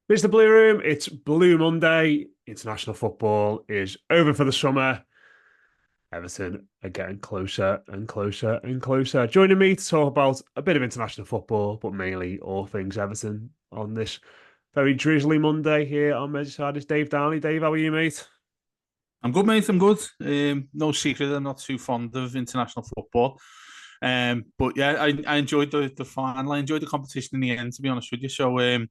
Mr. Blue Room, it's Blue Monday. International football is over for the summer. Everton are getting closer and closer and closer. Joining me to talk about a bit of international football, but mainly all things Everton on this very drizzly Monday here on Merseyside is Dave Downey. Dave, how are you, mate? I'm good, mate. I'm good. No secret, I'm not too fond of international football. But yeah, I enjoyed the final. I enjoyed the competition in the end, to be honest with you. So,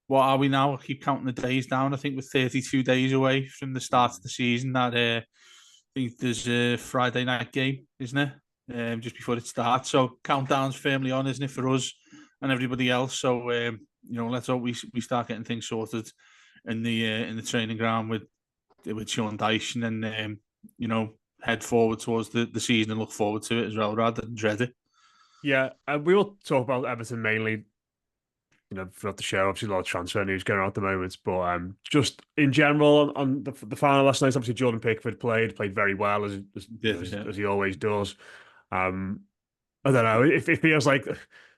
what are we now? I keep counting the days down. I think we're 32 days away from the start of the season. I think there's a Friday night game, isn't it? Just before it starts. So, countdown's firmly on, isn't it, for us and everybody else? So, let's hope we start getting things sorted in the training ground with Sean Dyche and then head forward towards the season and look forward to it as well rather than dread it. Yeah, we will talk about Everton mainly, throughout the show. Obviously, a lot of transfer news going on at the moment, but just in general on the final last night, obviously Jordan Pickford played very well as he always does. Um, I don't know. It feels like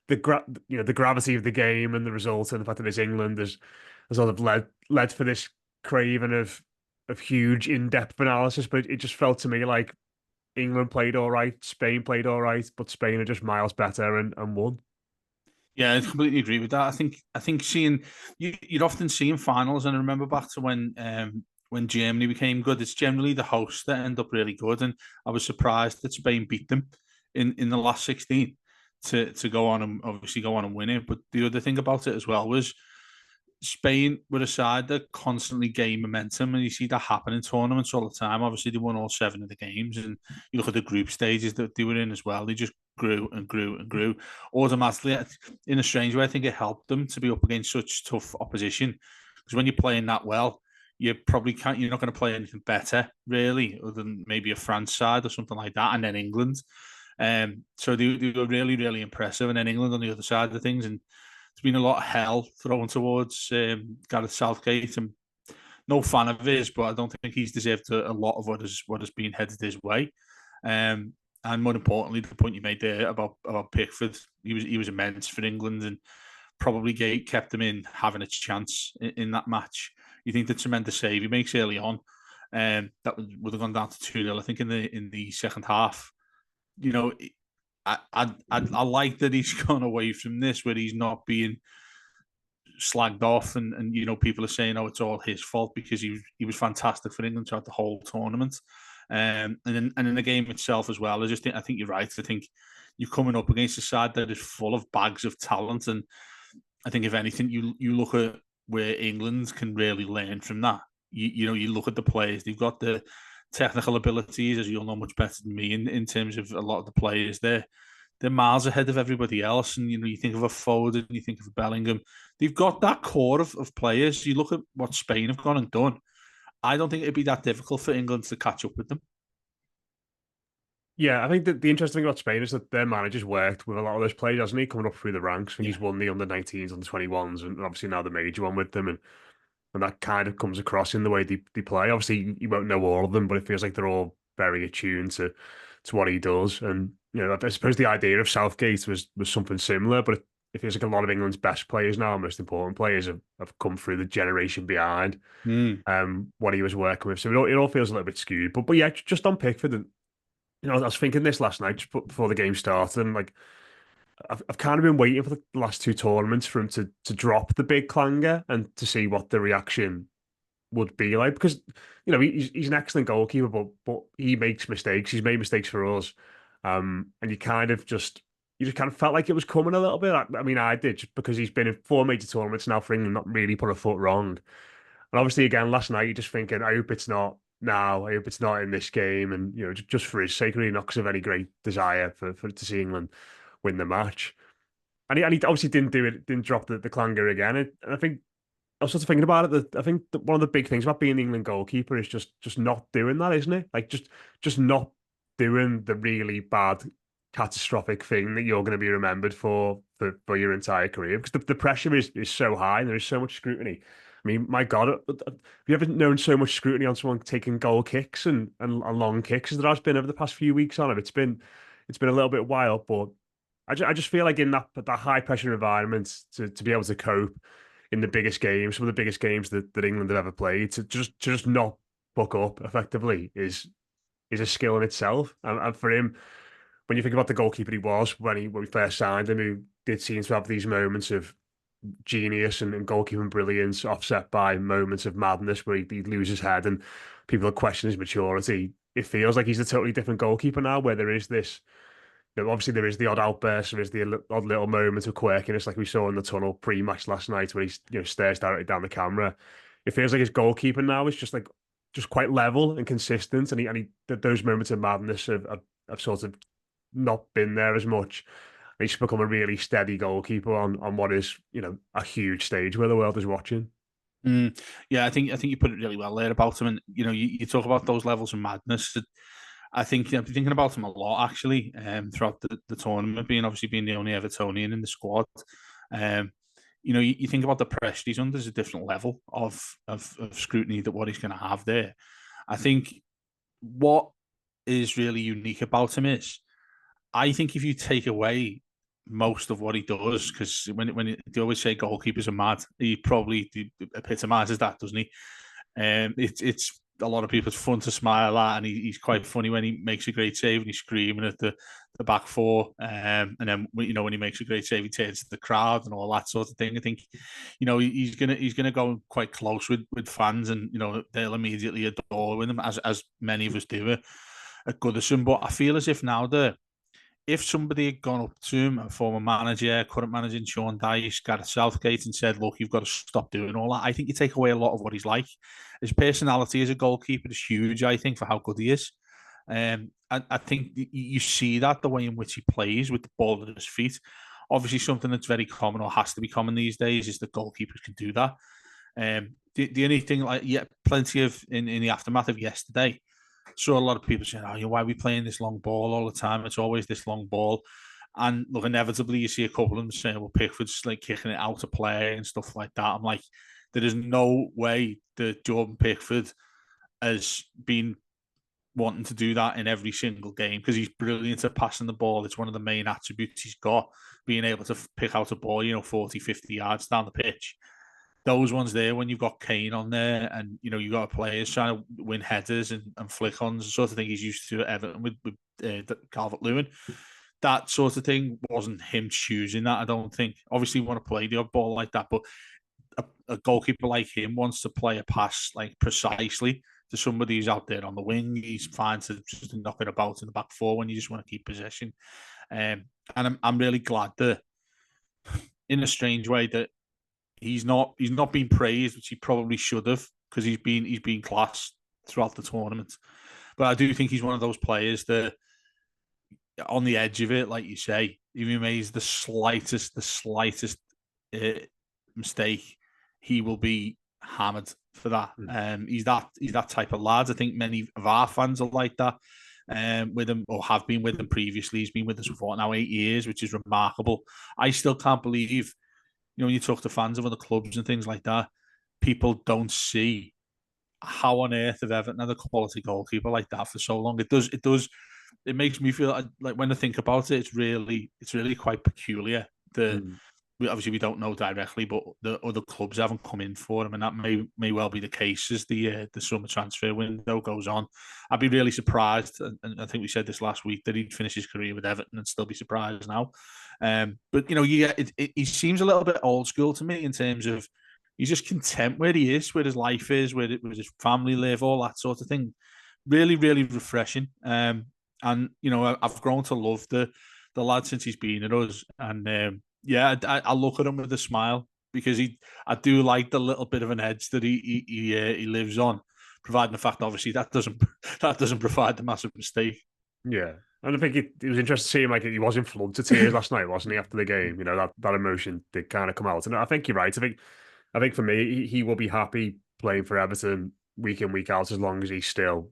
the gravity of the game and the result and the fact that it's England has sort of led for this craving of huge in-depth analysis. But it just felt to me like England played all right, Spain played all right, but Spain are just miles better and won. Yeah, I completely agree with that. I think seeing you'd often see in finals, and I remember back to when Germany became good. It's generally the hosts that end up really good, and I was surprised that Spain beat them in the last 16 to go on and obviously go on and win it. But the other thing about it as well was Spain were a side that constantly gain momentum, and you see that happen in tournaments all the time. Obviously, they won all seven of the games, and you look at the group stages that they were in as well. They just grew and grew and grew. Automatically, in a strange way, I think it helped them to be up against such tough opposition. Because when you're playing that well, you probably can't. You're not going to play anything better, really, other than maybe a France side or something like that, and then England. So they were really, really impressive. And then England on the other side of things, and there's been a lot of hell thrown towards Gareth Southgate. And no fan of his, but I don't think he's deserved a lot of what has been headed his way. And more importantly, the point you made there about Pickford, he was immense for England and probably kept them in having a chance in that match. You think the tremendous save he makes early on, that would have gone down to 2-0, I think, in the second half. You know, I like that he's gone away from this where he's not being slagged off and people are saying, oh, it's all his fault because he was fantastic for England throughout the whole tournament. And in the game itself as well, I think you're right. I think you're coming up against a side that is full of bags of talent, and I think if anything, you look at where England can really learn from that. You look at the players; they've got the technical abilities, as you'll know much better than me, in terms of a lot of the players there. They're miles ahead of everybody else. And you think of a Foden, you think of a Bellingham. They've got that core of players. You look at what Spain have gone and done. I don't think it'd be that difficult for England to catch up with them. Yeah, I think that the interesting thing about Spain is that their manager's worked with a lot of those players, hasn't he? Coming up through the ranks. I think he's Yeah. won the under 19s, under 21s, and obviously now the major one with them. And that kind of comes across in the way they play. Obviously, you won't know all of them, but it feels like they're all very attuned to what he does. And I suppose the idea of Southgate was something similar, but it feels like a lot of England's best players now, most important players, have come through the generation behind Mm. what he was working with. So it all feels a little bit skewed. But yeah, just on Pickford, and I was thinking this last night just before the game started, and like I've kind of been waiting for the last two tournaments for him to drop the big clanger and to see what the reaction would be like, because he's an excellent goalkeeper, but he makes mistakes. He's made mistakes for us, and you just kind of felt like it was coming a little bit. I mean, I did, just because he's been in four major tournaments now for England, not really put a foot wrong. And obviously, again, last night, you're just thinking, I hope it's not now. I hope it's not in this game. And, just for his sake, really, not because of any great desire for to see England win the match. And he obviously didn't do it, didn't drop the clanger again. And I think I was sort of thinking about it, that I think that one of the big things about being the England goalkeeper is just not doing that, isn't it? Like just not doing the really bad, catastrophic thing that you're going to be remembered for your entire career, because the pressure is so high and there is so much scrutiny. I mean, my God, have you ever known so much scrutiny on someone taking goal kicks and long kicks as there has been over the past few weeks on it? It's been a little bit wild, but I just feel like in that high pressure environment to be able to cope, in the biggest games, some of the biggest games that England have ever played, to just not buck up effectively is a skill in itself. And for him, when you think about the goalkeeper he was when we first signed him, who did seem to have these moments of genius and goalkeeping brilliance, offset by moments of madness where he'd lose his head and people would question his maturity. It feels like he's a totally different goalkeeper now, where there is this. Obviously, there is the odd outburst, there is the odd little moment of quirkiness, like we saw in the tunnel pre-match last night, where he stares directly down the camera. It feels like his goalkeeping now is just quite level and consistent, and those moments of madness have sort of not been there as much. He's become a really steady goalkeeper on what is, a huge stage where the world is watching. Yeah, I think you put it really well there about him, and you talk about those levels of madness. I think I've been thinking about him a lot actually, throughout the tournament, being the only Evertonian in the squad. You think about the pressure he's under. There's a different level of scrutiny that what he's going to have there. I think what is really unique about him is, I think if you take away most of what he does, because when they always say goalkeepers are mad, he probably epitomises that, doesn't he? It's a lot of people, it's fun to smile at, and he's quite funny when he makes a great save and he's screaming at the back four, and then when he makes a great save, he turns to the crowd and all that sort of thing. I think he's gonna go quite close with fans, and they'll immediately adore him, as many of us do at Goodison. But I feel as if now if somebody had gone up to him, a former manager, current manager, Sean Dyche, Gareth Southgate, and said, look, you've got to stop doing all that, I think you take away a lot of what he's like. His personality as a goalkeeper is huge, I think, for how good he is. I think you see that the way in which he plays with the ball at his feet. Obviously, something that's very common, or has to be common these days, is that goalkeepers can do that. The only thing, plenty of, in the aftermath of yesterday, saw a lot of people saying, why are we playing this long ball all the time? It's always this long ball. And look, inevitably, you see a couple of them saying, well, Pickford's like kicking it out of play and stuff like that. I'm like, there is no way that Jordan Pickford has been wanting to do that in every single game, because he's brilliant at passing the ball. It's one of the main attributes he's got, being able to pick out a ball, 40, 50 yards down the pitch. Those ones there, when you've got Kane on there, and you've got players trying to win headers and flick-ons, the sort of thing he's used to at Everton with 𝗘𝗃𝗲𝗵, that sort of thing wasn't him choosing that, I don't think. Obviously, you want to play the odd ball like that, but a goalkeeper like him wants to play a pass like precisely to somebody who's out there on the wing. He's fine to just knock it about in the back four when you just want to keep possession. And I'm really glad that, in a strange way, that he's not been praised, which he probably should have, because he's been class throughout the tournament. But I do think he's one of those players that, on the edge of it, like you say, if he makes the slightest mistake, he will be hammered for that. He's that type of lad. I think many of our fans are like that with him, or have been with him previously. He's been with us for now 8 years, which is remarkable. I still can't believe, when you talk to fans of other clubs and things like that, people don't see how on earth have Everton had a quality goalkeeper like that for so long. It makes me feel like when I think about it, it's really quite peculiar that obviously we don't know directly, but the other clubs haven't come in for him, and that may well be the case as the summer transfer window goes on. I'd be really surprised, and I think we said this last week, that he'd finish his career with Everton and still be surprised now. But he seems a little bit old school to me, in terms of he's just content where he is, where his life is, where his family live, all that sort of thing. Really, really refreshing. And I've grown to love the lad since he's been at us, and I look at him with a smile, because I do like the little bit of an edge that he lives on, providing the fact, obviously, that doesn't provide the massive mistake. Yeah. And I think it was interesting to see him, like, he was in flood to tears last night, wasn't he, after the game? That emotion did kind of come out. And I think you're right. I think for me, he will be happy playing for Everton week in, week out, as long as he's still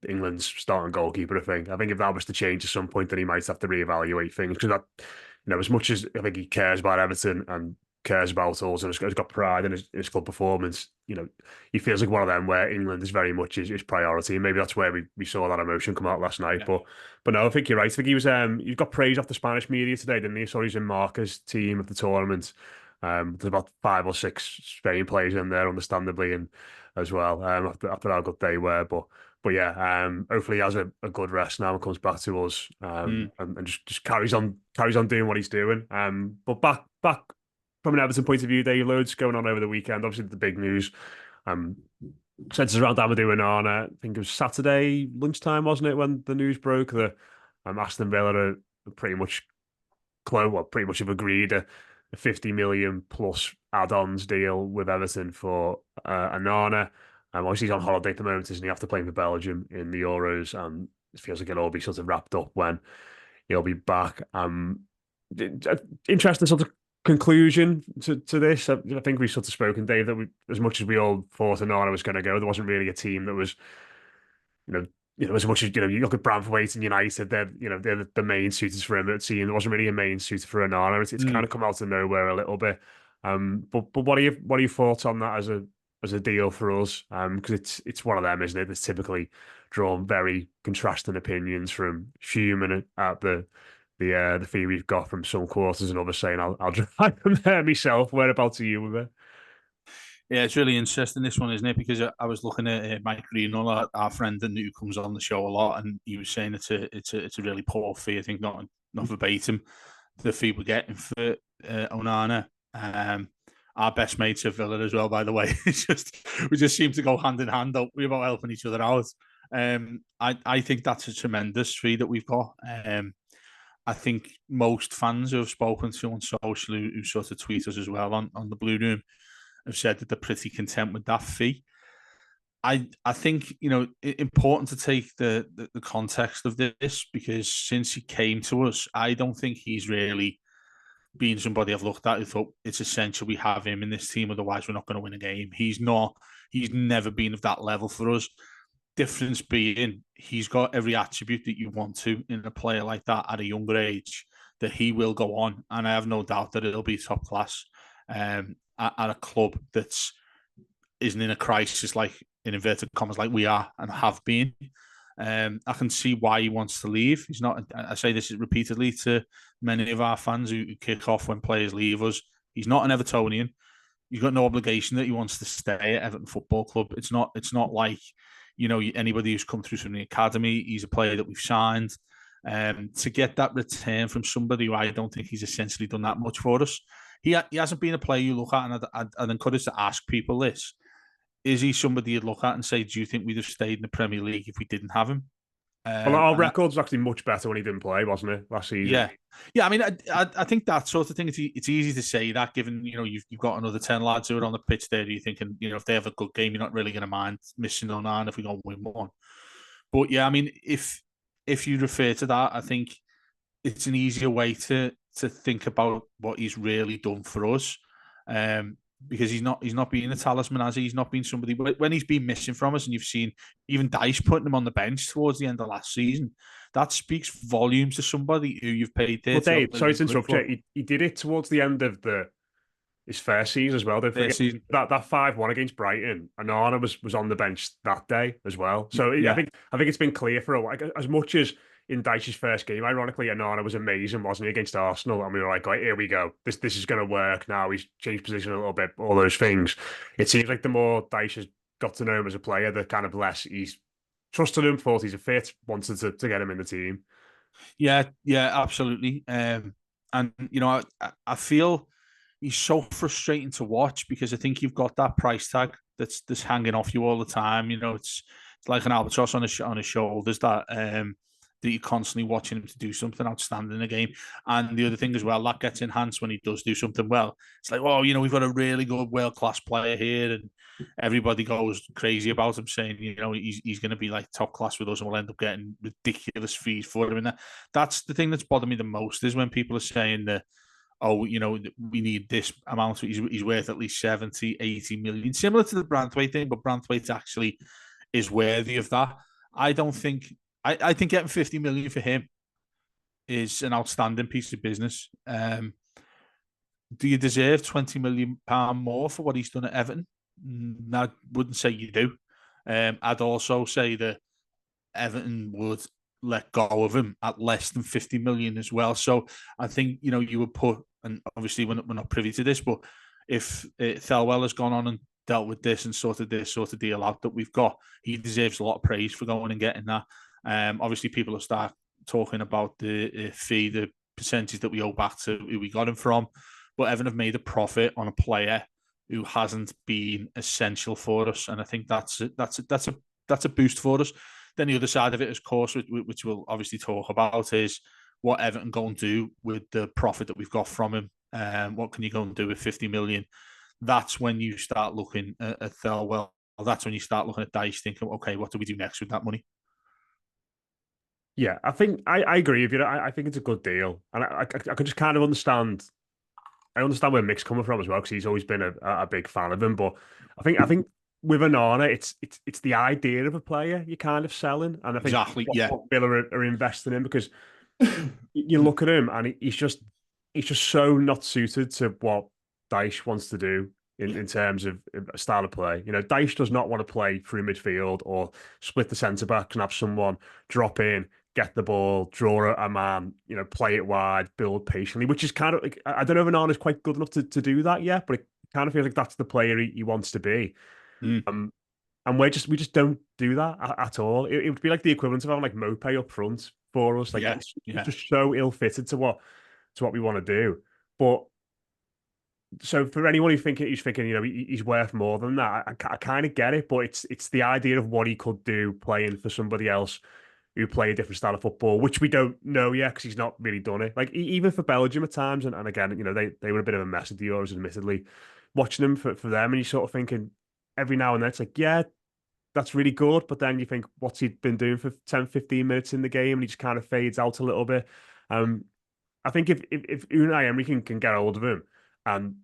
England's starting goalkeeper. I think if that was to change at some point, then he might have to reevaluate things, because as much as I think he cares about Everton and cares about us, and has got pride in his club performance, he feels like one of them where England is very much his priority, and maybe that's where we saw that emotion come out last night. Yeah. But no, I think you're right. I think he got praise off the Spanish media today, didn't he? So he's in Marca's team of the tournament, There's about 5 or 6 Spain players in there, understandably, and as well after how good they were. But yeah, hopefully he has a good rest now and comes back to us, and just carries on doing what he's doing. But back from an Everton point of view, there loads going on over the weekend. Obviously, the big news. Centres around Amadou Onana. I think it was Saturday lunchtime, wasn't it, when the news broke that Aston Villa are pretty much pretty much have agreed a 50 million plus add-ons deal with Everton for Onana. Obviously he's on holiday at the moment, isn't he? After playing for Belgium in the Euros, and it feels like it'll all be sort of wrapped up when he'll be back. Interesting sort of conclusion to this. I think we've sort of spoken, Dave, that as much as we all thought Onana was going to go, there wasn't really a team that was, as much as you look at Branthwaite and United, they're the main suitors for him. It seemed there wasn't really a main suitor for Onana. It's kind of come out of nowhere a little bit. But what are your thoughts on that as a deal for us? Because it's one of them, isn't it? That's typically drawn very contrasting opinions from human at the fee we've got from some quarters and others saying I'll drive them there myself. Whereabouts are you with it? Yeah, it's really interesting, this one, isn't it? Because I was looking at Mike Greenall, our friend, and who comes on the show a lot, and he was saying it's a really poor fee. I think not verbatim the fee we're getting for Onana. Our best mates at Villa as well, by the way. We just seem to go hand in hand. Don't we, about helping each other out? I think that's a tremendous fee that we've got. I think most fans who have spoken to on social, who sort of tweet us as well on the Blue Room, have said that they're pretty content with that fee. I think important to take the context of this, because since he came to us, I don't think he's really been somebody I've looked at who thought it's essential we have him in this team, otherwise we're not going to win a game. He's never been of that level for us. Difference being, he's got every attribute that you want to in a player like that at a younger age, that he will go on, and I have no doubt that it'll be top class at a club that isn't in a crisis, like in inverted commas, like we are and have been. I can see why he wants to leave. He's not. I say this repeatedly to many of our fans who kick off when players leave us. He's not an Evertonian. He's got no obligation that he wants to stay at Everton Football Club. It's not like anybody who's come through from the academy. He's a player that we've signed. To get that return from somebody who I don't think he's essentially done that much for us. He hasn't been a player you look at, and I'd encourage to ask people this. Is he somebody you'd look at and say, do you think we'd have stayed in the Premier League if we didn't have him? Well, our record's actually much better when he didn't play, wasn't it, last season? Yeah. I mean, I think that sort of thing. It's easy to say that, given you've got another 10 lads who are on the pitch there. You're thinking, if they have a good game, you're not really going to mind missing on 9 if we go and win one. But yeah, I mean, if you refer to that, I think it's an easier way to think about what he's really done for us. Because he's not being a talisman, as he's not been somebody when he's been missing from us, and you've seen even Dice putting him on the bench towards the end of last season. That speaks volumes to somebody who you've paid. Well, Dave, sorry to interrupt you. He did it towards the end of his first season as well. Don't forget that 5-1 against Brighton. Onana was on the bench that day as well. So I think it's been clear for a while. As much as in Dyche's first game, ironically, Onana was amazing, wasn't he, against Arsenal? And we were like, right, here we go. This is going to work now. He's changed position a little bit, all those things. It seems like the more Dyche has got to know him as a player, the kind of less he's trusted him, thought he's a fit, wanted to get him in the team. Yeah, absolutely. And, I feel he's so frustrating to watch, because I think you've got that price tag that's hanging off you all the time. It's like an albatross on his shoulders that you're constantly watching him to do something outstanding in a game. And the other thing as well, that gets enhanced when he does do something well. It's like, we've got a really good world-class player here, and everybody goes crazy about him, saying, he's going to be like top class with us, and we'll end up getting ridiculous fees for him. And that's the thing that's bothered me the most, is when people are saying that, we need this amount. He's worth at least 70, 80 million. Similar to the Branthwaite thing, but Branthwaite actually is worthy of that. I think getting 50 million for him is an outstanding piece of business. Do you deserve £20 million more for what he's done at Everton? I wouldn't say you do. I'd also say that Everton would let go of him at less than 50 million as well. So I think, you would put and obviously we're not privy to this, but if Thelwell has gone on and dealt with this and sorted this sort of deal out that we've got, he deserves a lot of praise for going and getting that. Obviously, people will start talking about the fee, the percentage that we owe back to who we got him from, but Everton have made a profit on a player who hasn't been essential for us, and I think that's a boost for us. Then the other side of it, of course, which we'll obviously talk about, is what Everton go and do with the profit that we've got from him. What can you go and do with 50 million? That's when you start looking at Thelwell. That's when you start looking at Dyche, thinking, okay, what do we do next with that money? Yeah, I think I agree with you. I think it's a good deal, and I could just kind of understand. I understand where Mick's coming from as well because he's always been a big fan of him. But I think with Onana, it's the idea of a player you're kind of selling, and I think exactly, what Villa are investing in, because you look at him and he's just so not suited to what Dyche wants to do in terms of a style of play. You know, Dyche does not want to play through midfield or split the centre backs and have someone drop in, get the ball, draw a man, you know, play it wide, build patiently, which is kind of like, I don't know if Onana's quite good enough to do that yet, but it kind of feels like that's the player he wants to be. Mm. And we just don't do that at all. It would be like the equivalent of having like Mopé up front for us. Like it's just so ill-fitted to what we want to do. But so for anyone who's thinking, you know, he's worth more than that, I kind of get it, but it's the idea of what he could do playing for somebody else who play a different style of football, which we don't know yet because he's not really done it. Like even for Belgium at times, and again, you know, they were a bit of a mess at the Euros, admittedly. Watching them for them, and you're sort of thinking every now and then, it's like, yeah, that's really good, but then you think, what's he been doing for 10, 15 minutes in the game, and he just kind of fades out a little bit. I think if Unai Emery can get hold of him and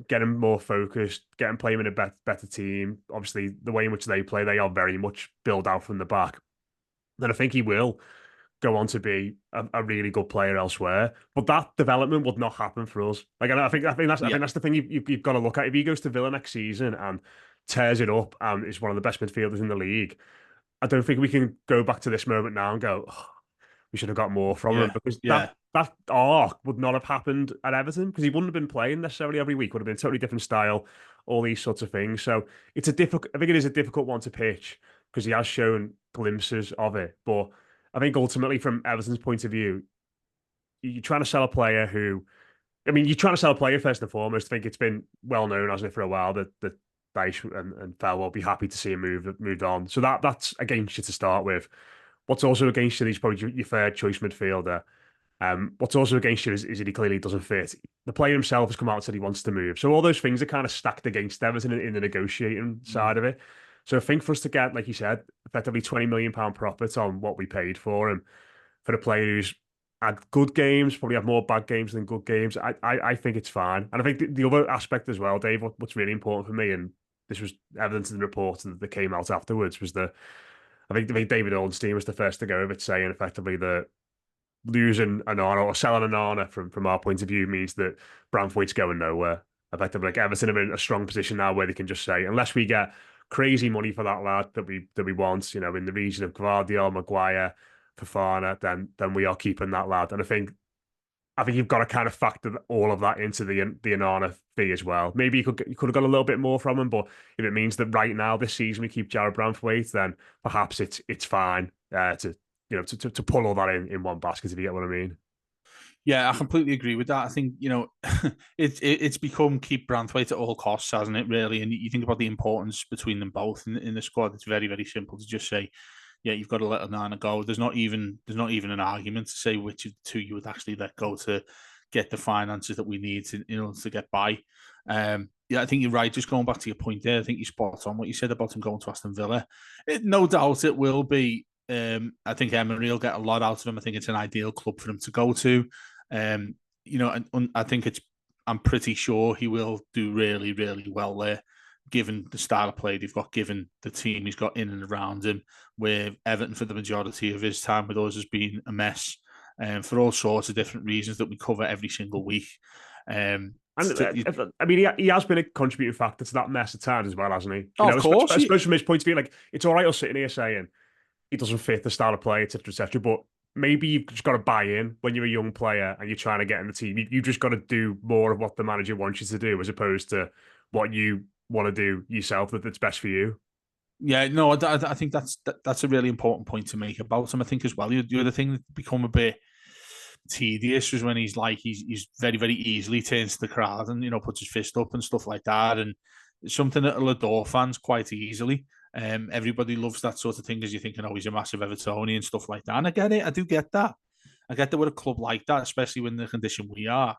get him more focused, get him playing in a better team, obviously the way in which they play, they are very much built out from the back, then I think he will go on to be a really good player elsewhere. But that development would not happen for us. Like I think that's the thing you've got to look at. If he goes to Villa next season and tears it up and is one of the best midfielders in the league, I don't think we can go back to this moment now and go, oh, we should have got more from him, because that arc would not have happened at Everton, because he wouldn't have been playing necessarily every week. Would have been a totally different style, all these sorts of things. So it's a difficult. I think it is a difficult one to pitch because he has shown glimpses of it. But I think ultimately, from Everton's point of view, you're trying to sell a player who, I mean, you're trying to sell a player first and foremost. I think it's been well known, hasn't it, for a while that Dyche and Fel will be happy to see him moved on. So that's against you to start with. What's also against you is probably your third choice midfielder. What's also against you is that he clearly doesn't fit. The player himself has come out and said he wants to move. So all those things are kind of stacked against Everton in the negotiating side of it. So I think for us to get, like you said, effectively £20 million profit on what we paid for him, for the player who's had good games, probably had more bad games than good games, I think it's fine. And I think the other aspect as well, Dave, what's really important for me, and this was evidence in the report that came out afterwards, was I think David Ornstein was the first to go of it, saying effectively that losing Onana or selling Onana from our point of view means that Branthwaite's going nowhere. Effectively, like Everton are in a strong position now where they can just say, unless we get crazy money for that lad that we want, you know, in the region of Gvardiol, Maguire, Fofana, then we are keeping that lad. And I think you've got to kind of factor all of that into the Onana fee as well. Maybe you could have got a little bit more from him, but if it means that right now this season we keep Jarrad Branthwaite, then perhaps it's fine to pull all that in one basket, if you get what I mean. Yeah, I completely agree with that. I think, you know, it's become keep Branthwaite at all costs, hasn't it, really? And you think about the importance between them both in the squad. It's very, very simple to just say, yeah, you've got to let Onana go. There's not even an argument to say which of the two you would actually let go to get the finances that we need to get by. Yeah, I think you're right. Just going back to your point there, I think you're spot on what you said about him going to Aston Villa. No doubt it will be. I think Emery will get a lot out of him. I think it's an ideal club for him to go to. You know, and I think I'm pretty sure he will do really, really well there, given the style of play they've got, given the team he's got in and around him, where Everton for the majority of his time with us has been a mess, for all sorts of different reasons that we cover every single week. I mean, he has been a contributing factor to that mess at times as well, hasn't he? Of course. I suppose from his point of view, like, it's all right us sitting here saying he doesn't fit the style of play, etc., etc. But maybe you've just got to buy in when you're a young player and you're trying to get in the team. You just got to do more of what the manager wants you to do as opposed to what you want to do yourself that's best for you. Yeah, no, I think that's a really important point to make about him. I think as well, the other thing that become a bit tedious was when he's very, very easily turns to the crowd and puts his fist up and stuff like that, and it's something that will adore fans quite easily. Everybody loves that sort of thing because you're thinking, oh, he's a massive Evertonian and stuff like that. And I get it, I do get that. I get that with a club like that, especially when the condition we are,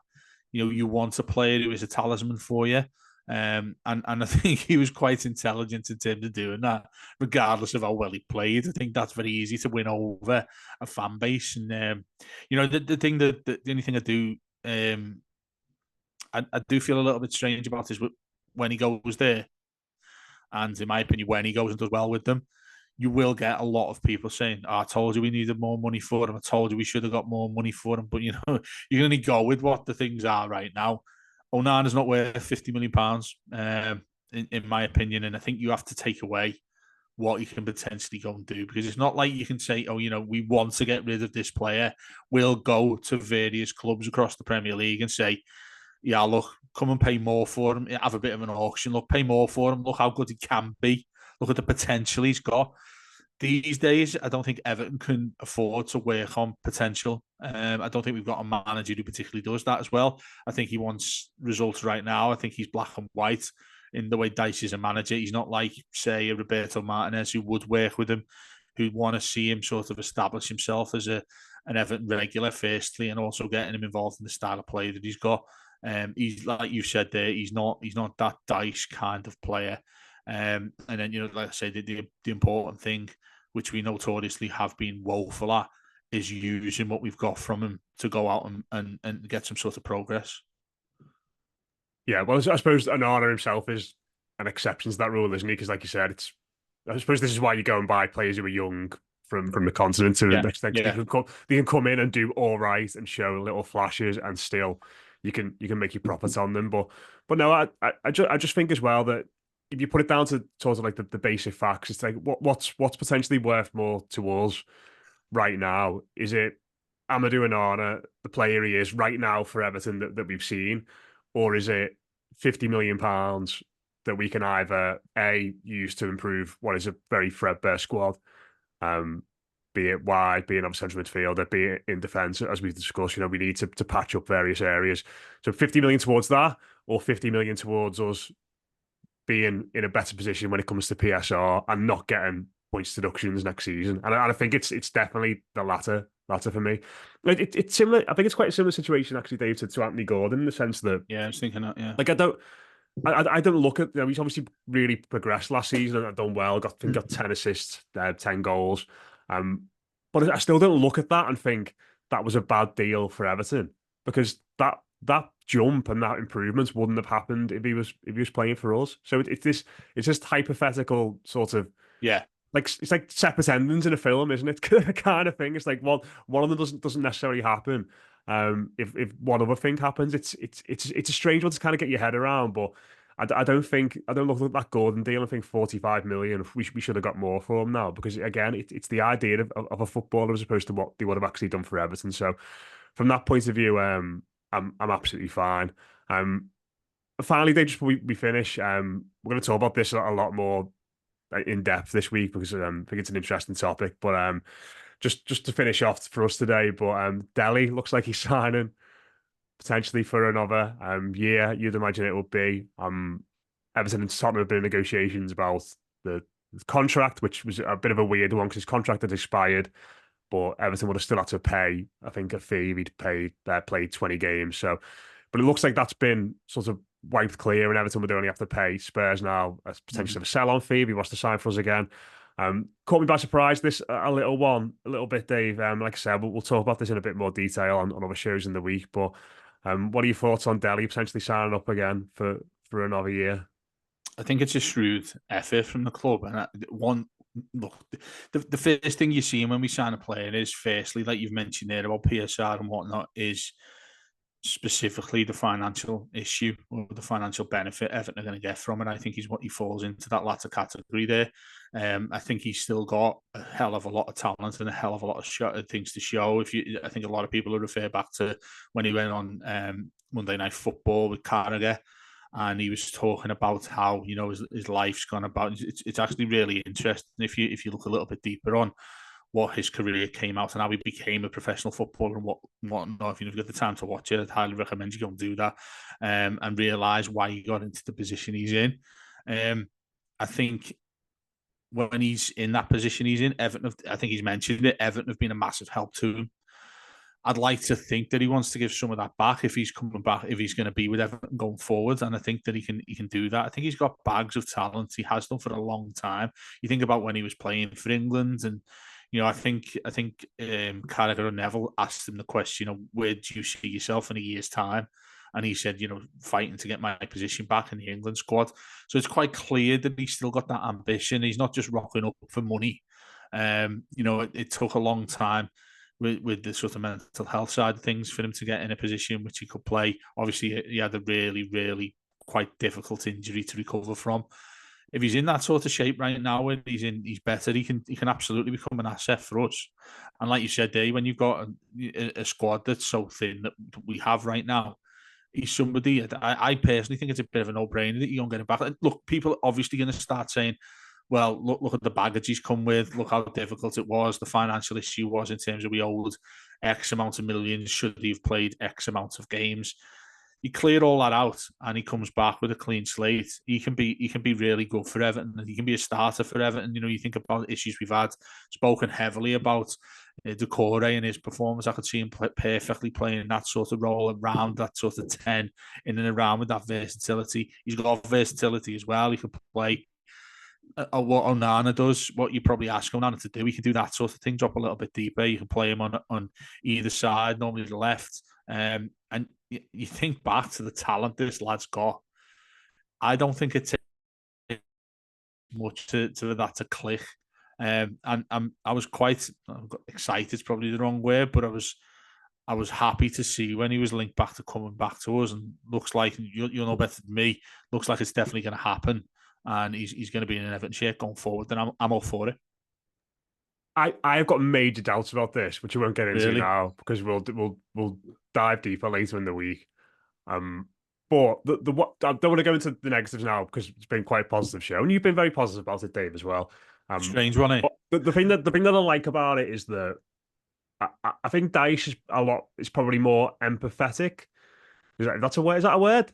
you want a player who is a talisman for you. And I think he was quite intelligent in terms of doing that, regardless of how well he played. I think that's very easy to win over a fan base. And the thing the only thing I do I do feel a little bit strange about is when he goes there, and in my opinion, when he goes and does well with them, you will get a lot of people saying, oh, I told you we needed more money for him. I told you we should have got more money for him. But, you're going to go with what the things are right now. Onana's not worth £50 million, in my opinion. And I think you have to take away what you can potentially go and do, because it's not like you can say, oh, we want to get rid of this player. We'll go to various clubs across the Premier League and say, yeah, look, come and pay more for him. Have a bit of an auction. Look, pay more for him. Look how good he can be. Look at the potential he's got. These days, I don't think Everton can afford to work on potential. I don't think we've got a manager who particularly does that as well. I think he wants results right now. I think he's black and white in the way Dyche is a manager. He's not like, say, a Roberto Martinez who would work with him, who'd want to see him sort of establish himself as an Everton regular, firstly, and also getting him involved in the style of play that he's got. He's, like you said there, he's not that Dyche kind of player. And then, like I said, the important thing, which we notoriously have been woeful at, is using what we've got from him to go out and get some sort of progress. Yeah, well, I suppose Onana himself is an exception to that rule, isn't he? Because, like you said, I suppose this is why you go and buy players who are young from the continent to an extent. Yeah. They can come in and do all right and show little flashes, and still you can make your profits on them. But no, I just think as well that if you put it down to sort of like the basic facts, it's like what's potentially worth more to us right now? Is it Amadou Onana, the player he is right now for Everton that we've seen, or is it £50 million that we can either use to improve what is a very threadbare squad, be it wide, be it on central midfielder, be it in defence, as we've discussed, we need to patch up various areas. So 50 million towards that, or 50 million towards us being in a better position when it comes to PSR and not getting points deductions next season. And I think it's definitely the latter for me. Like it's similar. I think it's quite a similar situation actually, Dave, to Anthony Gordon, in the sense that I was thinking that. Yeah, like I don't look at, he's obviously really progressed last season and done well. Got 10 assists, 10 goals. But I still don't look at that and think that was a bad deal for Everton, because that jump and that improvements wouldn't have happened if he was playing for us. So it's this hypothetical sort of, like it's like separate endings in a film, isn't it? Kind of thing. It's like one of them doesn't necessarily happen. If one other thing happens, it's a strange one to kind of get your head around. But I don't look at that Gordon deal and think 45 million. We should have got more for him now, because again, it's the idea of a footballer as opposed to what they would have actually done for Everton. So from that point of view, I'm absolutely fine. Finally, just before we finish, we're going to talk about this a lot more in depth this week, because I think it's an interesting topic. But just to finish off for us today, but Dele looks like he's signing potentially for another year. You'd imagine it would be. Everton and Tottenham have been in negotiations about the contract, which was a bit of a weird one because his contract had expired, but Everton would have still had to pay, I think, a fee if he'd played 20 games. So, but it looks like that's been sort of wiped clear, and Everton would only have to pay Spurs now a potentially a sell-on fee if he wants to sign for us again. Caught me by surprise, this a little bit, Dave. Like I said, we'll talk about this in a bit more detail on other shows in the week. But what are your thoughts on Dele potentially signing up again for another year? I think it's a shrewd effort from the club. And the first thing you see when we sign a player is, firstly, like you've mentioned there about PSR and whatnot, is specifically the financial issue or the financial benefit Everton are going to get from it. I think he falls into that latter category there. I think he's still got a hell of a lot of talent and a hell of a lot of things to show. I think a lot of people will refer back to when he went on Monday Night Football with 𝗂𝗃𝗲, and he was talking about how his life's gone about. It's actually really interesting if you look a little bit deeper on what his career came out and how he became a professional footballer and whatnot. If you've got the time to watch it, I'd highly recommend you go and do that, and realise why he got into the position he's in. I think when he's in that position he's in, Everton, I think he's mentioned it, Everton have been a massive help to him. I'd like to think that he wants to give some of that back if he's coming back, if he's going to be with Everton going forward, and I think that he can do that. I think he's got bags of talent. He has done for a long time. You think about when he was playing for England, and I think 𝗂𝗃𝗲 or Neville asked him the question, where do you see yourself in a year's time? And he said, fighting to get my position back in the England squad. So it's quite clear that he's still got that ambition. He's not just rocking up for money. It took a long time with the sort of mental health side of things for him to get in a position which he could play. Obviously, he had a really, really quite difficult injury to recover from. If he's in that sort of shape right now, when he's better, he can absolutely become an asset for us. And like you said, Dave, when you've got a squad that's so thin that we have right now, he's somebody I personally think it's a bit of a no-brainer that you don't get him back. Look, people are obviously going to start saying, well, look at the baggage he's come with. Look how difficult it was. The financial issue was in terms of we owed X amount of millions. Should he have played X amount of games? You clear all that out, and he comes back with a clean slate. He can be really good for Everton. He can be a starter for Everton. You think about issues we've had, spoken heavily about 𝗘𝗃𝗲𝗿 and his performance. I could see him perfectly playing that sort of role around that sort of 10, in and around with that versatility. He's got versatility as well. He can play what Onana does, what you probably ask Onana to do. He can do that sort of thing, drop a little bit deeper. You can play him on either side, normally the left. And you think back to the talent this lad's got. I don't think it takes much to that to click. And I was quite excited, it's probably the wrong word, but I was happy to see when he was linked back to coming back to us, and looks like, you'll know better than me, looks like it's definitely going to happen, and he's going to be in an Everton shirt going forward, and I'm all for it. I've got major doubts about this, which we won't get into now because we'll dive deeper later in the week. But what I don't want to go into the negatives now because it's been quite a positive show, and you've been very positive about it, Dave, as well. Strange one, eh? The thing that I like about it is that I think 𝗊𝗲 is probably more empathetic. That's a word? Is that a word?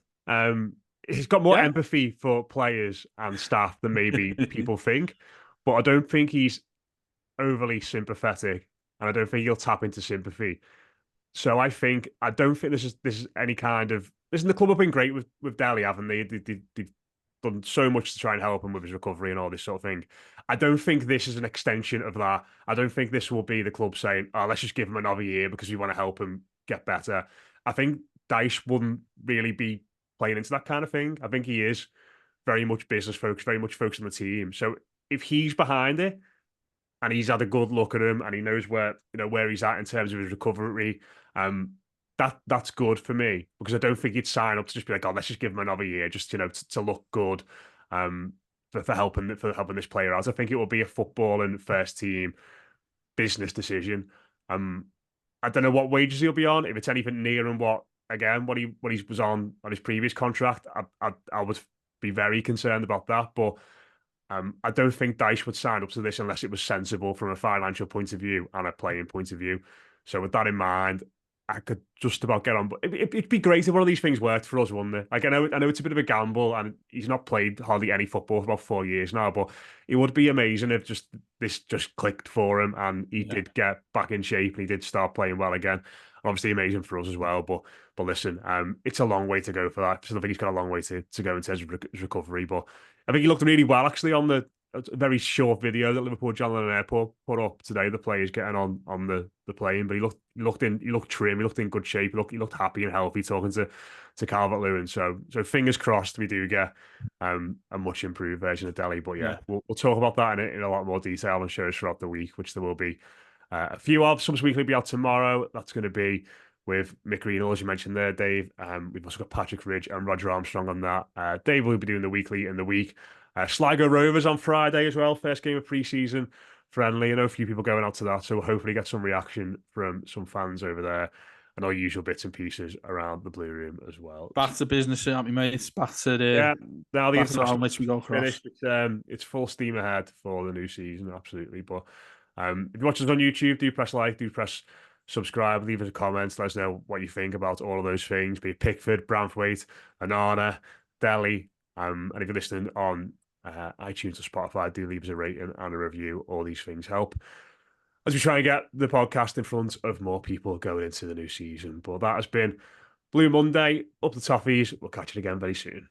He's got more empathy for players and staff than maybe people think, but I don't think he's overly sympathetic, and I don't think he'll tap into sympathy. So I don't think this is any kind of. Listen, the club have been great with 𝗊𝗲, haven't they? They've done so much to try and help him with his recovery and all this sort of thing. I don't think this is an extension of that. I don't think this will be the club saying, "Oh, let's just give him another year because we want to help him get better." I think 𝗊𝗲 wouldn't really be playing into that kind of thing. I think he is very much business focused, very much focused on the team. So if he's behind it, and he's had a good look at him, and he knows where he's at in terms of his recovery, that's good for me, because I don't think he'd sign up to just be like, "Oh, let's just give him another year, just to look good," for helping this player out. I think it will be a football and first team business decision. I don't know what wages he'll be on. If it's anything near and what he was on his previous contract, I would be very concerned about that. But I don't think 𝗊𝗲 would sign up to this unless it was sensible from a financial point of view and a playing point of view. So with that in mind, I could just about get on. But it'd be great if one of these things worked for us, wouldn't it? Like, I know it's a bit of a gamble, and he's not played hardly any football for about 4 years now, but it would be amazing if this just clicked for him and he did get back in shape and he did start playing well again. Obviously amazing for us as well, but listen, it's a long way to go for that. So I think he's got a long way to go in terms of recovery. But I think he looked really well actually on the very short video that Liverpool John Airport put up today. The players getting on the plane, but he looked trim, he looked in good shape, he looked happy and healthy talking to 𝗂𝗏𝗏. So fingers crossed we do get a much improved version of 𝗊𝗲. But yeah, we'll talk about that in a lot more detail on shows throughout the week, which there will be a few of. Subs Weekly will be out tomorrow. That's going to be with Mick Greenall, as you mentioned there, Dave. We've also got Patrick Ridge and Roger Armstrong on that. Dave will be doing the weekly in the week. Sligo Rovers on Friday as well. First game of pre-season friendly. I know a few people going out to that, so we'll hopefully get some reaction from some fans over there and our usual bits and pieces around the Blue Room as well. Back to business, aren't we, mates? Back to now the international which we go across. Finished. It's full steam ahead for the new season, absolutely. But if you watch us on YouTube, do press like, do press subscribe, leave us a comment, let us know what you think about all of those things, be it Pickford, Branthwaite, Anana, Delhi. And if you're listening on iTunes or Spotify, do leave us a rating and a review. All these things help as we try and get the podcast in front of more people going into the new season. But that has been Blue Monday, up the toffees. We'll catch you again very soon.